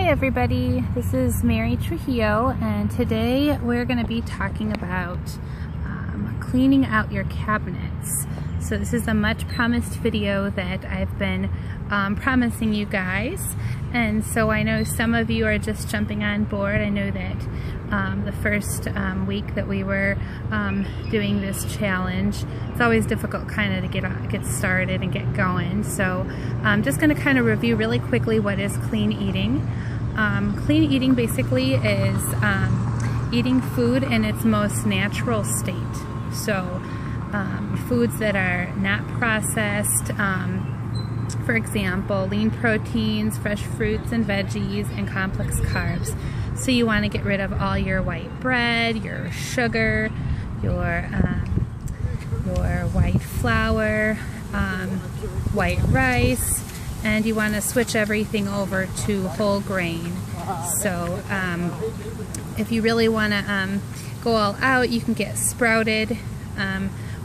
Hi everybody, this is Mary Trujillo, and today we're going to be talking about cleaning out your cabinets. So this is a much promised video that I've been promising you guys, and so I know some of you are just jumping on board. I know that the first week that we were doing this challenge, it's always difficult kind of to get started and get going. So I'm just going to kind of review really quickly what is clean eating. Clean eating basically is eating food in its most natural state. So foods that are not processed, for example, lean proteins, fresh fruits and veggies, and complex carbs. So you want to get rid of all your white bread, your sugar, your white flour, white rice, and you want to switch everything over to whole grain. So if you really want to go all out, you can get sprouted,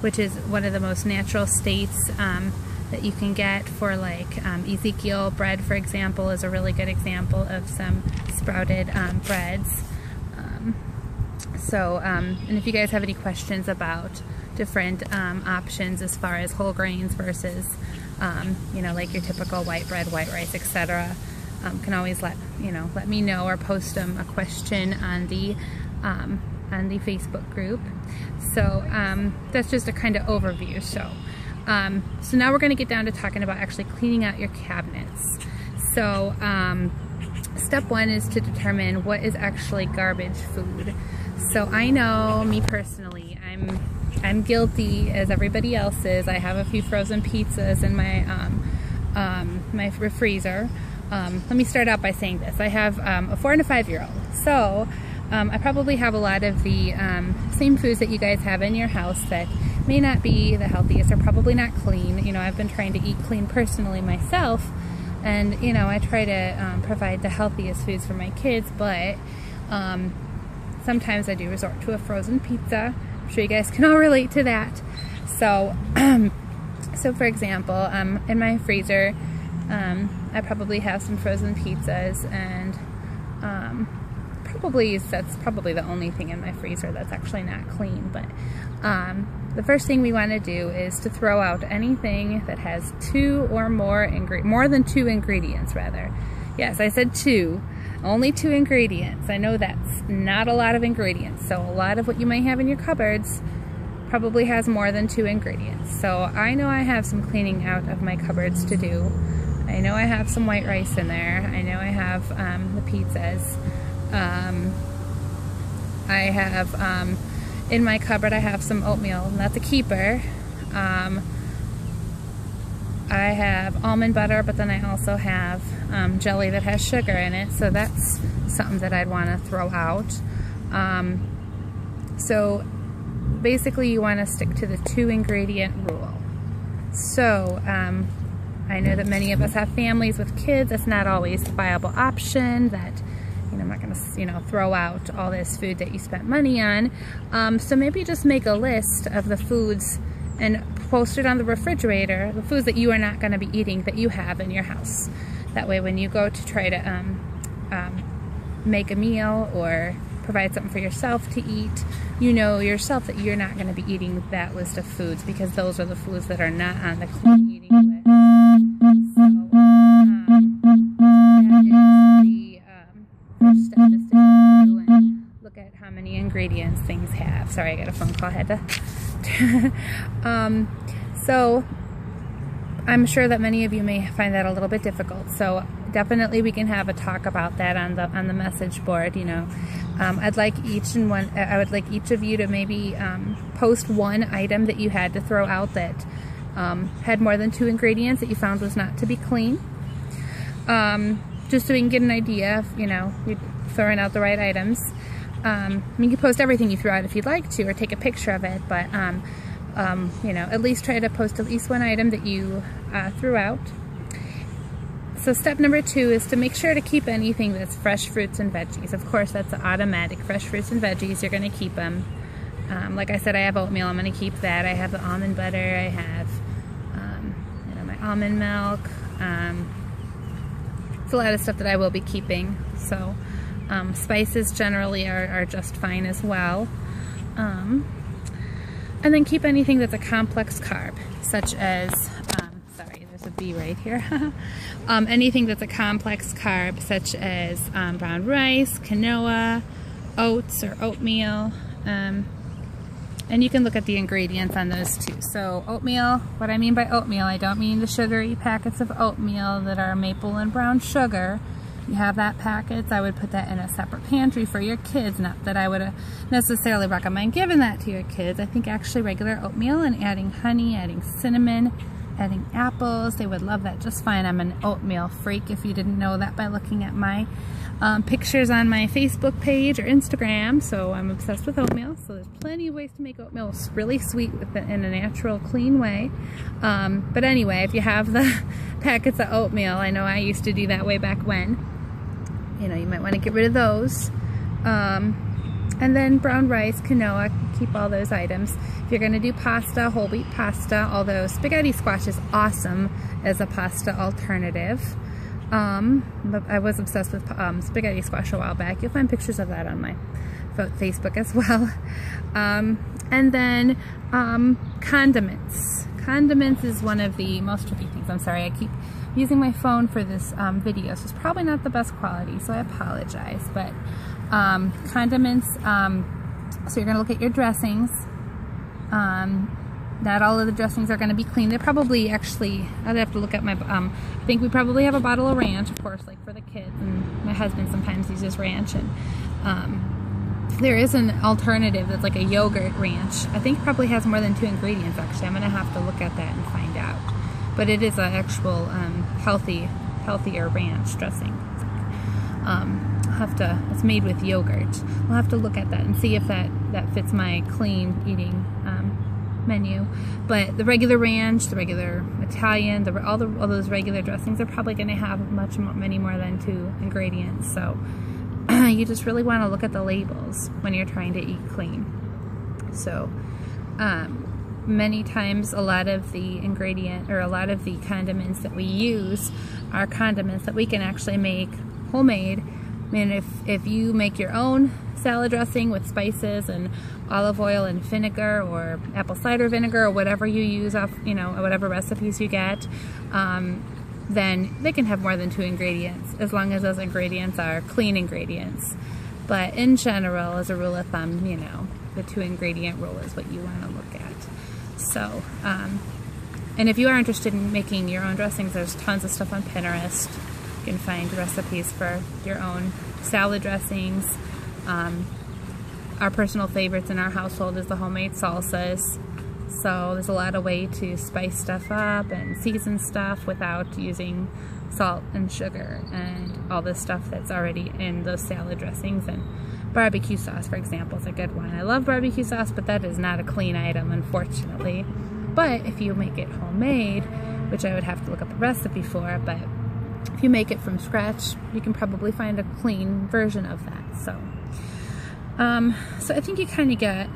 which is one of the most natural states that you can get for, like Ezekiel bread, for example, is a really good example of some sprouted breads. And if you guys have any questions about different options as far as whole grains versus you know, like your typical white bread, white rice, etc., can always let me know or post them a question on the Facebook group. So that's just a kind of overview. So now we're going to get down to talking about actually cleaning out your cabinets. So step one is to determine what is actually garbage food. So I know, me personally, I'm guilty as everybody else is. I have a few frozen pizzas in my my freezer. Let me start out by saying this. I have a 4- and a 5-year-old. So I probably have a lot of the same foods that you guys have in your house that may not be the healthiest or probably not clean. You know, I've been trying to eat clean personally myself, and you know, I try to provide the healthiest foods for my kids, but sometimes I do resort to a frozen pizza. I'm sure you guys can all relate to that. So so for example, in my freezer, I probably have some frozen pizzas, and that's probably the only thing in my freezer that's actually not clean. But the first thing we want to do is to throw out anything that has more than two ingredients, rather. Yes, I said two. Only 2 ingredients. I know that's not a lot of ingredients. So a lot of what you may have in your cupboards probably has more than 2 ingredients. So I know I have some cleaning out of my cupboards to do. I know I have some white rice in there. I know I have the pizzas. I have in my cupboard, I have some oatmeal, and that's a keeper. I have almond butter, but then I also have jelly that has sugar in it, so that's something that I'd want to throw out. So basically you want to stick to the 2 ingredient rule. So I know that many of us have families with kids. That's not always a viable option. That, you know, I'm not going to, you know, throw out all this food that you spent money on. So maybe just make a list of the foods and post it on the refrigerator, the foods that you are not going to be eating that you have in your house. That way when you go to try to make a meal or provide something for yourself to eat, you know yourself that you're not going to be eating that list of foods, because those are the foods that are not on the clean eating list. So that is the first step, is to go through and look at how many ingredients things have. Sorry, I got a phone call. I had to so I'm sure that many of you may find that a little bit difficult. So definitely we can have a talk about that on the message board. You know, I would like each of you to maybe post one item that you had to throw out that had more than 2 ingredients that you found was not to be clean. Just so we can get an idea of, you know, you're throwing out the right items. You can post everything you threw out if you'd like to, or take a picture of it, but you know, at least try to post at least one item that you threw out. So step number 2 is to make sure to keep anything that's fresh fruits and veggies. Of course, that's automatic. Fresh fruits and veggies, you're going to keep them. Like I said, I have oatmeal. I'm going to keep that. I have the almond butter. I have you know, my almond milk. it's a lot of stuff that I will be keeping. So spices generally are just fine as well. And then keep anything that's a complex carb, such as, sorry, there's a bee right here. Anything that's a complex carb, such as brown rice, quinoa, oats or oatmeal. And you can look at the ingredients on those too. So oatmeal, what I mean by oatmeal, I don't mean the sugary packets of oatmeal that are maple and brown sugar. You have that packets, I would put that in a separate pantry for your kids. Not that I would necessarily recommend giving that to your kids. I think actually regular oatmeal and adding honey, adding cinnamon, adding apples, they would love that just fine. I'm an oatmeal freak if you didn't know that by looking at my pictures on my Facebook page or Instagram. So I'm obsessed with oatmeal. So there's plenty of ways to make oatmeal really sweet in a natural, clean way. But anyway, if you have the packets of oatmeal, I know I used to do that way back when. You know, you might want to get rid of those. And then brown rice, quinoa, keep all those items. If you're going to do pasta, whole wheat pasta, although spaghetti squash is awesome as a pasta alternative. But I was obsessed with spaghetti squash a while back. You'll find pictures of that on my Facebook as well. And then condiments. Condiments is one of the most tricky things. I'm sorry, I keep using my phone for this video, so it's probably not the best quality, so I apologize. But condiments, so you're going to look at your dressings. Not all of the dressings are going to be clean. They're probably actually, I'd have to look at my, I think we probably have a bottle of ranch, of course, like for the kids, and my husband sometimes uses ranch, and there is an alternative that's like a yogurt ranch. I think it probably has more than 2 ingredients actually. I'm going to have to look at that and find out. But it is an actual healthier ranch dressing. It's made with yogurt. I'll have to look at that and see if that fits my clean eating menu. But the regular ranch, the regular Italian, all those regular dressings are probably going to have many more than 2 ingredients. So you just really want to look at the labels when you're trying to eat clean. So many times a lot of the condiments that we use are condiments that we can actually make homemade. I mean, if you make your own salad dressing with spices and olive oil and vinegar or apple cider vinegar or whatever you use off, you know, whatever recipes you get, then they can have more than 2 ingredients as long as those ingredients are clean ingredients. But in general, as a rule of thumb, you know, the 2 ingredient rule is what you want to look at. So, and if you are interested in making your own dressings, there's tons of stuff on Pinterest. You can find recipes for your own salad dressings. Our personal favorites in our household is the homemade salsas. So there's a lot of ways to spice stuff up and season stuff without using salt and sugar and all the stuff that's already in those salad dressings. And barbecue sauce, for example, is a good one. I love barbecue sauce, but that is not a clean item, unfortunately. But if you make it homemade, which I would have to look up the recipe for, but if you make it from scratch, you can probably find a clean version of that. So I think you kind of get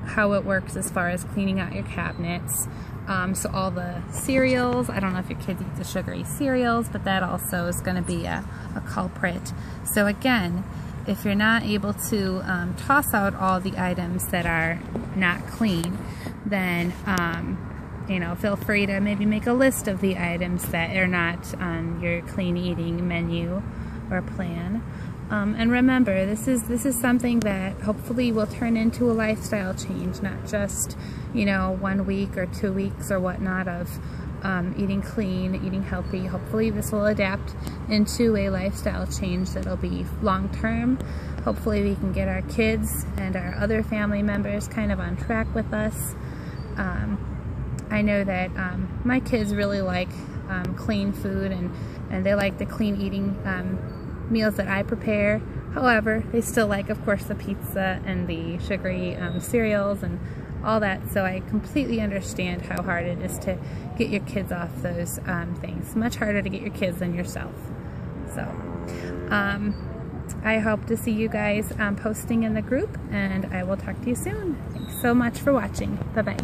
how it works as far as cleaning out your cabinets. So all the cereals, I don't know if your kids eat the sugary cereals, but that also is going to be a culprit. So again, if you're not able to toss out all the items that are not clean, then you know, feel free to maybe make a list of the items that are not on your clean eating menu or plan. And remember, this is something that hopefully will turn into a lifestyle change, not just, you know, 1 week or 2 weeks or whatnot of eating clean, eating healthy. Hopefully this will adapt into a lifestyle change that'll be long-term. Hopefully we can get our kids and our other family members kind of on track with us. I know that my kids really like clean food, and they like the clean eating meals that I prepare. However, they still like, of course, the pizza and the sugary cereals and all that. So I completely understand how hard it is to get your kids off those things. Much harder to get your kids than yourself. So I hope to see you guys posting in the group, and I will talk to you soon. Thanks so much for watching. Bye-bye.